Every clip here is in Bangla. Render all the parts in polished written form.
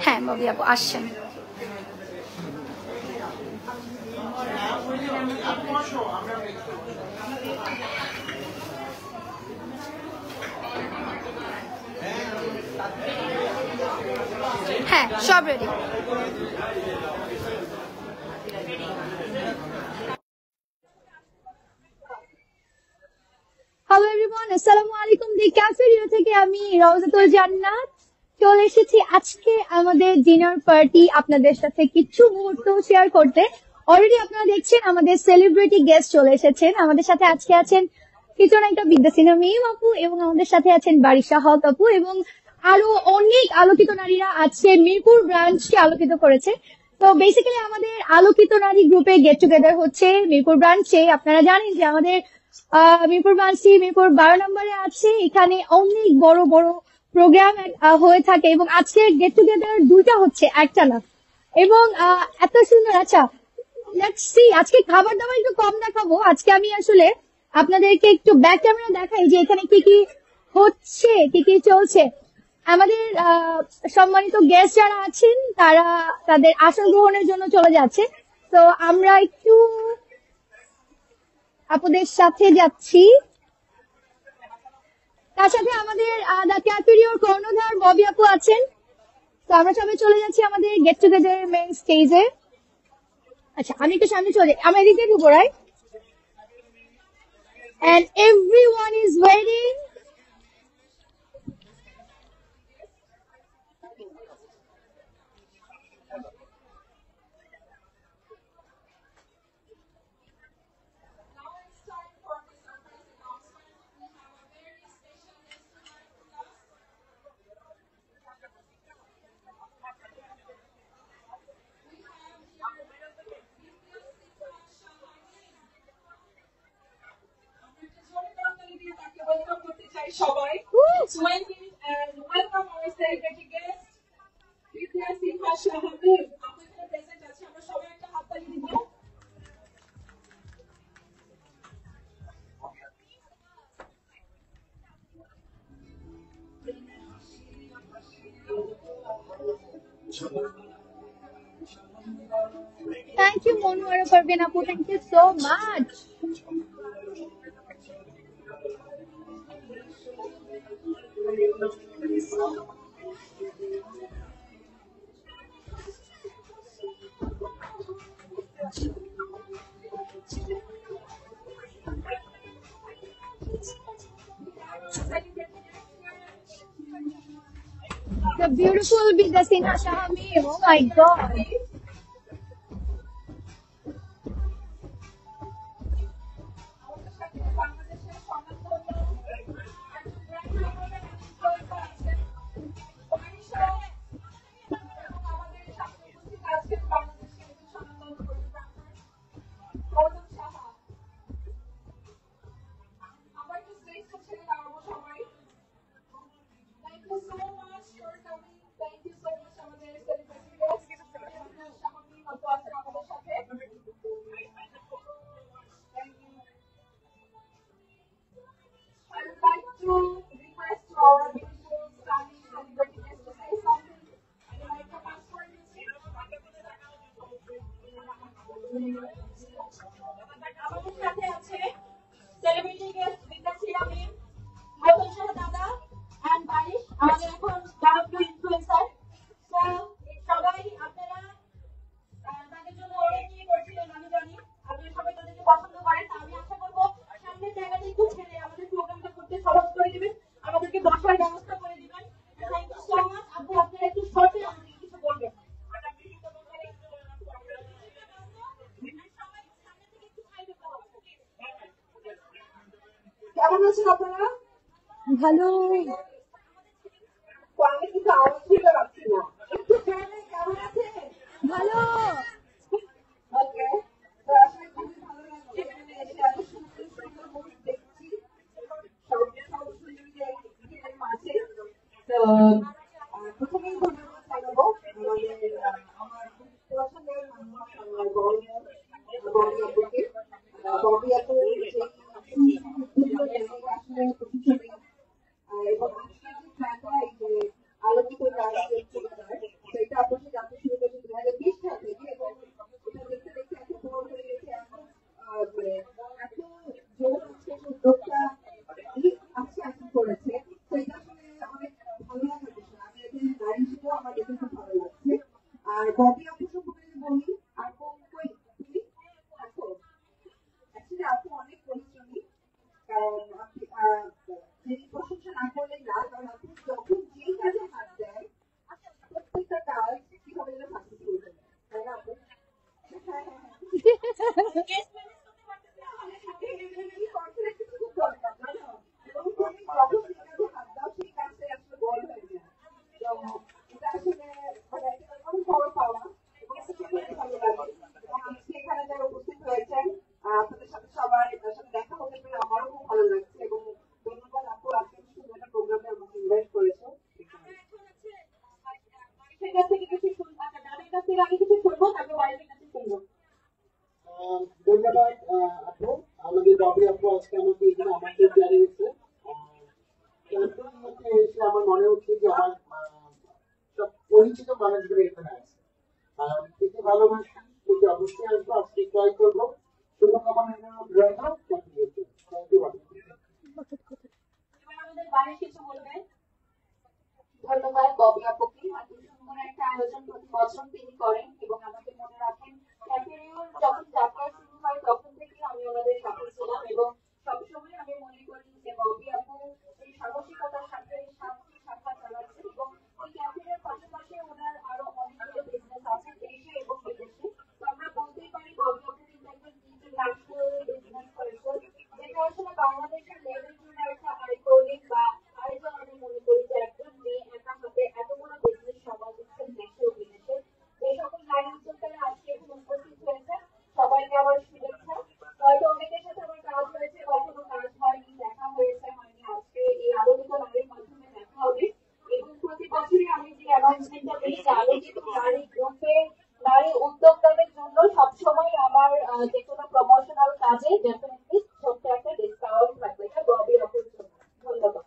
হ্যাঁ ববি আপু আসছেন। হ্যাঁ সব রেডি। হ্যালো এভরিওয়ান, আসসালামু আলাইকুম। দি ক্যাফেরিয়া থেকে আমি রওজাতুল জান্নাত চলে এসেছি আজকে আমাদের ডিনার পার্টি আপনাদের সাথে কিছু মুহূর্ত শেয়ার করতে। অলরেডি আপনারা দেখছেন আমাদের সেলিব্রিটি গেস্ট চলে এসেছেন। আমাদের সাথে আজকে আছেন চিত্রনায়িকা বিদ্যাসিনা মিম আপু এবং আমাদের সাথে আছেন বারিশা হক আপু এবং আরো অনেক আলোকিত নারীরা আজকে মিরপুর ব্রাঞ্চকে আলোকিত করেছে। তো বেসিক্যালি আমাদের আলোকিত নারী গ্রুপে গেট টুগেদার হচ্ছে মিরপুর ব্রাঞ্চে। আপনারা জানেন যে আমাদের মিরপুর ব্রাঞ্চটি মিরপুর 12 নম্বরে আছে। এখানে অনেক বড় বড় প্রোগ্রাম হয়ে থাকে এবং আজকে গেট টুগেদার দুইটা হচ্ছে একটা না। এবং এত সুন্দর। আচ্ছা লেটস সি, আজকে খাবার দাবার একটু কম দেখাবো। আজকে আমি আসলে আপনাদেরকে একটু ব্যাক ক্যামেরা দেখাই যে এখানে কি কি হচ্ছে, কি কি চলছে। আমাদের সম্মানিত গেস্ট যারা আছেন তারা তাদের আসন গ্রহণের জন্য চলে যাচ্ছে। তো আমরা একটু আপনাদের সাথে যাচ্ছি। তার সাথে আমাদের দ্য ক্যাফেরিয়ার কর্ণধার ববি আপু আছেন। তো আমরা সবাই চলে যাচ্ছি আমাদের গেট টুগেদার মেইন স্টেজে। আচ্ছা আমি একটু সামনে চলে, আমরা এদিকে ঢুকবো right, and everyone is waiting. সবাই and welcome our celebrity guest বিদ্যাসিনা শাহাবুল আমাদের প্রেজেন্ট আছে। আমরা সবাই একটা হাততালি দিব। Thank you Monu Parveen apu, thank you so much. The beautiful Biddasina Shahami, oh my god. আমাদের সাথে আছে সেলিব্রিটি গেস্ট বিদ্যাসিনা মিম, নতুন শাহ দাদা এন্ড বারিশ, আমাদের এখন জনপ্রিয় ইনফ্লুয়েন্সার। তো সবাই আপনারা তাদের জন্য অনেক কি করছিলেন আমি জানি, আপনারা সবাই তাদেরকে পছন্দ করেন। আমি আশা করবো সামনের জায়গাটা একটু ছেড়ে আমাদের প্রোগ্রামটা করতে সহজ করে দিবেন, আমাদেরকে বসার ব্যবস্থা করে দিবেন। Thank you so much. আপু আপনারা একটু শর্টে আমাদের কিছু বলবেন। কেমন আছেন আপনারা? ভালো। আমি কিন্তু আওয়াজ দিতে পারছি না, একটু কেমন আছে? ভালো। ওকে, তো আসলে খুবই ভালো লাগছে এখানে এসে এত সুন্দর সুন্দর মুভি দেখছি সব সুন্দর মাঝে। তো প্রথমেই ধন্যবাদ জানাবো আমাদের আমার খুব পছন্দের মানুষ আমার ববি আপুকে। ববি আপু আসলে প্রতিষ্ঠানে এবং ববি আপু সম্পর্কে যদি বলি, আপু কই তুমি আছো? অ্যাকচুয়ালি আপু অনেক পরিশ্রমী, কারণ আপনি যিনি প্রশংসা না করলেই না, কারণ আপনি যখন যেই কাজে হাত দেয় প্রত্যেকটা কাজ কিভাবে যেন সাকসেসফুল হয়ে যায়, তাই না আপু? হ্যাঁ হ্যাঁ হ্যাঁ। গেস্ট ম্যানেজ করতে পারতেছি না, আমাদের সাথে এই confidence কিন্তু খুব দরকার, জানো? এবং তুমি যখন যে কাজে হাত দাও সেই কাজটাই আসলে বড় হয়ে যায়। তো এটা আসলে মানে একটা অনেক বড় পাওয়া, এবং এটা খুবই ভালো লাগে। এবং আজকে এখানে যারা উপস্থিত হয়েছেন, আপনাদের সাথে সবার সাথে দেখা হতে পেরে আমারও খুব ভালো লাগছে, এবং ধন্যবাদ আপু আজকে সুন্দর একটা প্রোগ্রামে আমাকে ইনভাইট করেছো। আমরা এখন হচ্ছে মানুষের কাছ থেকে কিছু শুনবো, আচ্ছা দাদার কাছ থেকে আগে কিছু শুনবো, তারপর ওয়াইফের কাছে শুনবো। ধন্যবাদ আপু। আমাদের রবি আপু আজকে আমাকে এখানে আমাকে জানিয়েছে। ক্যাম্পের মধ্যে এসে আমার মনে হচ্ছে যে আমার সব পরিচিত মানুষগুলো এখানে আছে। থেকে ভালোবাসি, থেকে অবশ্যই আসবো, আজকে ট্রাই করবো। শুভকামনা রইল। Thank you. এবার আমাদের বাড়ির কিছু বলবেন। ধন্যবাদ ববি আপুকে, এত সুন্দর একটা আয়োজন প্রতি বছর তিনি করেন এবং আমাকে মনে রাখেন। ক্যাফেরিওর যখন যাত্রা শুরু হয় তখন থেকেই আমি ওনাদের সাথে ছিলাম, এবং সবসময় আমি মনে করি যে ববি আপু এই সাহসিকতার সাথে সাতটি শাখা চালাচ্ছেন, এবং এই ক্যাফেরিওর পাশাপাশি ওনার আরো অনেকগুলো বিজনেস আছে দেশে এবং বিদেশে। তো আমরা বলতেই পারি ববি আপু কিন্তু একজন ইন্টারন্যাশনাল বিজনেস পার্সন, যেটা আসলে বাংলাদেশের লেভেল জুড়ে একটা আইকনিক বা আইকন আমি মনে করি যে একজন মেয়ে একা হাতে এতগুলো বিজনেস সামাল দিচ্ছেন দেশে ও বিদেশে। এই সকল নারী উদ্যোক্তারা আজকে এখানে উপস্থিত হয়েছে, সবাইকে আমার শুভেচ্ছা। হয়তো অনেকের সাথে আমার কাজ হয়েছে, কখনো কাজ হয়নি, দেখা হয়েছে হয়নি, আজকে এই আলোকিত নারীর মাধ্যমে দেখা হবে। এবং প্রতি বছরই আমি যে অ্যানাউন্সমেন্টটা দিই যে আলোকিত নারী গ্রুপে নারী উদ্যোক্তাদের জন্য সবসময় আমার যে কোনো প্রমোশনাল কাজে ডেফিনেটলি ছোট্ট একটা ডিসকাউন্ট থাকবে, এটা ববি আপুর জন্য। ধন্যবাদ।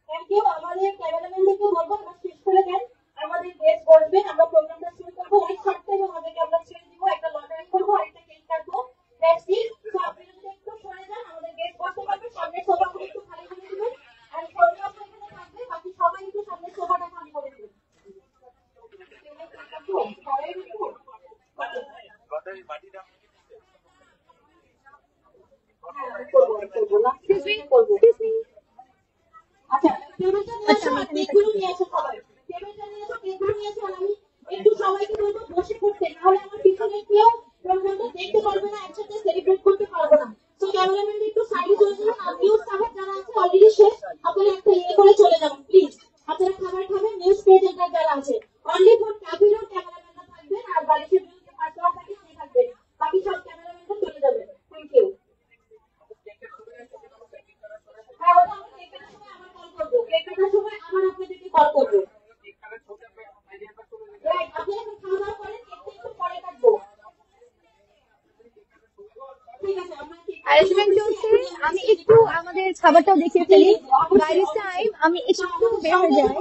Thank you. আমাদের ক্যামেরাম্যানদেরকে বলবো আমরা শেষ করে দেন, আমাদের গেস্ট বসবেন, আমরা প্রোগ্রামটা শুরু করবো। অনেক শর্ট টাইমে আমাদেরকে আমরা ছেড়ে দিব, একটা লটারি করবো আর একটা কেক কাটবো। That's it. তো আপনি যদি একটু সরে যান আমাদের গেস্ট বসতে পারবে, সামনের সোফাগুলো একটু খালি করে দিবেন। আর সরে আপু এখানে থাকবে, বাকি সবাই একটু সামনের সোফাটা খালি করে দিবেন। হ্যাঁ করবো করবো না, Excuse me, করবো। excuse me. আচ্ছা টেবিলটা নিয়ে আসো আর কেকগুলো নিয়ে আসো সবাই। টেবিলটা নিয়ে আসো, কেকগুলো নিয়ে আসো, আর আমি একটু সবাইকে বলবো বসে পড়তে, নাহলে আমার পিছনে কেউ প্রোগ্রামটা দেখতে পারবে না, একসাথে সেলিব্রেট করতে পারবো না। তো ক্যামেরাম্যান একটু সাইডে চলে যাবেন, আর নিউজ সাহেব যারা আছে অলরেডি শেষ, আপনারা একটা করে চলে যাবেন প্লিজ। আপনারা খাবার খাবেন, নিউজ প্রেজেন্টার যারা আছে অনলি ফর ক্যাফেরিওর ক্যামেরাম্যানরা থাকবেন, আর বালিশের যে পার্সোনাল থাকে সে থাকবেন, বাকি সব ক্যামেরাম্যানরা চলে যাবেন। Thank you. হ্যাঁ ওটা আমি কেক কাটার সময় আমার কল করবো, কেক কাটার সময় আমার আপনাদেরকে কল করবো। রাইট, আপনি এখন খাওয়া দাওয়া করেন, কেকটা একটু পরে কাটবো। ঠিক আছে, আমরা কেক অ্যারেঞ্জমেন্ট চলছে, আমি একটু আমাদের খাবারটাও দেখিয়ে ফেলি। বাইরের টাইম আমি একটু বের হয়ে যাই।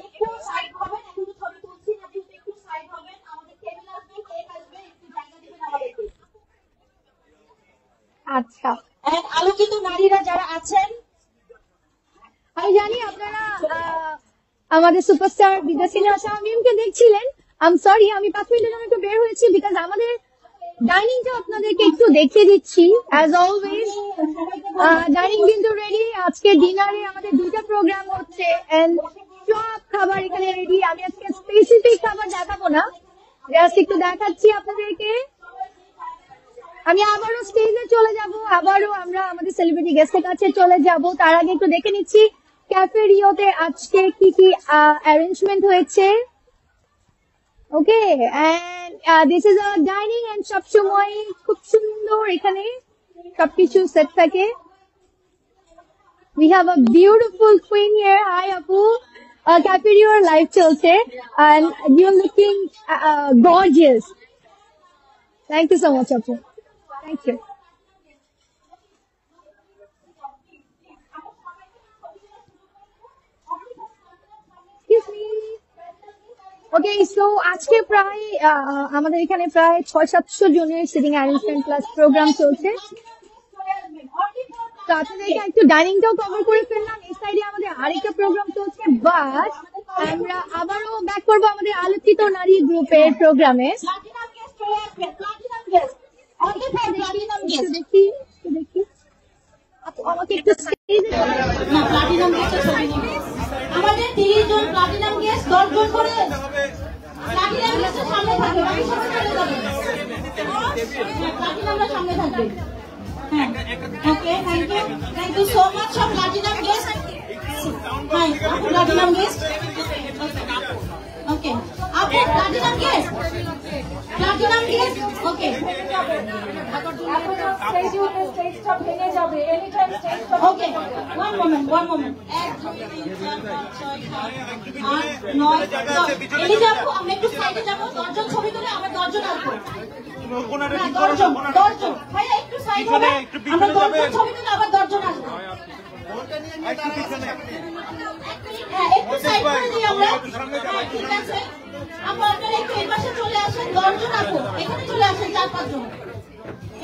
একটু সাইড হবেন, এখন তো ছবি তুলছি না, যেহেতু একটু সাইড হবেন, আমাদের টেবিল আসবে, কেক আসবে, একটু জায়গা দিবেন আমাদেরকে। আচ্ছা, And আলোকিত নারীরা যারা আছেন, আমি জানি আপনারা আমাদের সুপারস্টার বিদ্যাসিনী শামীমকে দেখছিলেন। সরি, আমি 5 মিনিটের জন্য একটু বের হয়েছি, বিকজ আমাদের ডাইনিংটা আপনাদেরকে একটু দেখিয়ে দিচ্ছি। অ্যাজ অলওয়েজ ডাইনিং কিন্তু রেডি। আজকে ডিনারে আমাদের 2টা প্রোগ্রাম হচ্ছে, এন্ড সব খাবার এখানে রেডি। আমি আজকে স্পেসিফিক খাবার দেখাবো না, জাস্ট একটু দেখাচ্ছি আপনাদেরকে। আমি আবারও স্টেজে চলে যাব, আবারও আমরা আমাদের সেলিব্রিটি গেস্টের কাছে চলে যাব। তার আগে একটু দেখে নিচ্ছি ক্যাফেরিওতে আজকে কি কি অ্যারেঞ্জমেন্ট হয়েছে। Okay, and this is a dining, and সবসময় খুব সুন্দর এখানে সবকিছু সেট থাকে। We have a beautiful queen here. Hi আপু, ক্যাফেরিওর লাইভ চলছে, and you are looking gorgeous. Thank you so much আপু, থ্যাংক ইউ। ওকে, সো আজকে প্রায় আমাদের এখানে প্রায় 600-700 জনের সিটিং অ্যারেঞ্জমেন্ট প্লাস প্রোগ্রাম চলছে। তো আপনাদেরকে একটু ডাইনিংটাও কভার করে ফেললাম। এই সাইডে আমাদের আরেকটা প্রোগ্রাম চলছে, বাট আমরা আবারও ব্যাক করবো আমাদের আলোচিত নারী গ্রুপের প্রোগ্রামে। প্লাটিনাম গেস্ট চলে আসবে, platinum guest on the platinum guest. দেখি আপু আমাকে একটু সাইডে না, প্লাটিনাম গেস্টের ছবি নিব। আমাদের 30 জন প্লাটিনাম গেস্ট 10 জন করে প্লাটিনাম গেস্টের সামনে থাকবে, বাকি সবাই চলে যাবে। প্লাটিনামরা সামনে থাকবে। হ্যাঁ, ওকে, থ্যাংক ইউ সো মাচ সব প্লাটিনাম গেস্ট। হাই, আপু প্লাটিনাম গেস্ট। ওকে, আপু প্লাটিনাম গেস্ট, প্লাটিনাম গেস্ট। ওকে, ওকে, ওয়ান মোমেন্ট। 1 2 3 4 5 6 7 8 9 10। এলিজা আপু, আমরা একটু সাইডে যাবো, 10 জন ছবি তুলে আমরা 10 জন আসবো। 10 জন ভাইয়া একটু সাইড হবে, আমরা 10 জন ছবি তুলে আবার 10 জন আসবো। হ্যাঁ, একটু সাইড করে দিই আমরা। হ্যাঁ, ঠিক আছে, আপনারা একটু এই পাশে চলে আসেন, 10 জন আপু এখানে চলে আসেন, 4-5 জন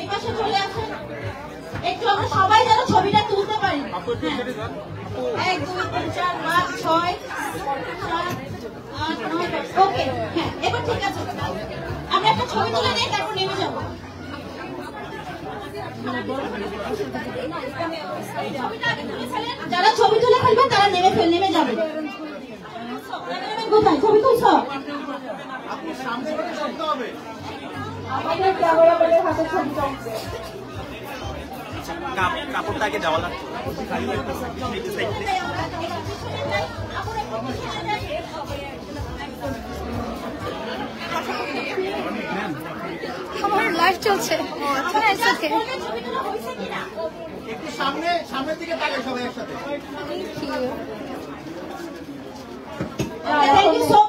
এই পাশে চলে আসেন, একটু আমরা সবাই যেন ছবিটা তুলতে পারি। 1 2 3 4 5 6 7 8 9 10। ওকে, হ্যাঁ, এবার ঠিক আছে, আমরা একটা ছবি তুলে নিই, তারপর নেমে যাবো। যারা ছবি তুলে ফেলবেন তারা নেমে যাবে। কোথায় ছবি তুলছ? আমাদের ক্যামেরাম্যানের হাতে ছবি চলছে। কাপড়টাকে দেওয়া লাগতো। আমার লাইভ চলছে। একটু সামনের দিকে তাকাই সবাই একসাথে। Thank you so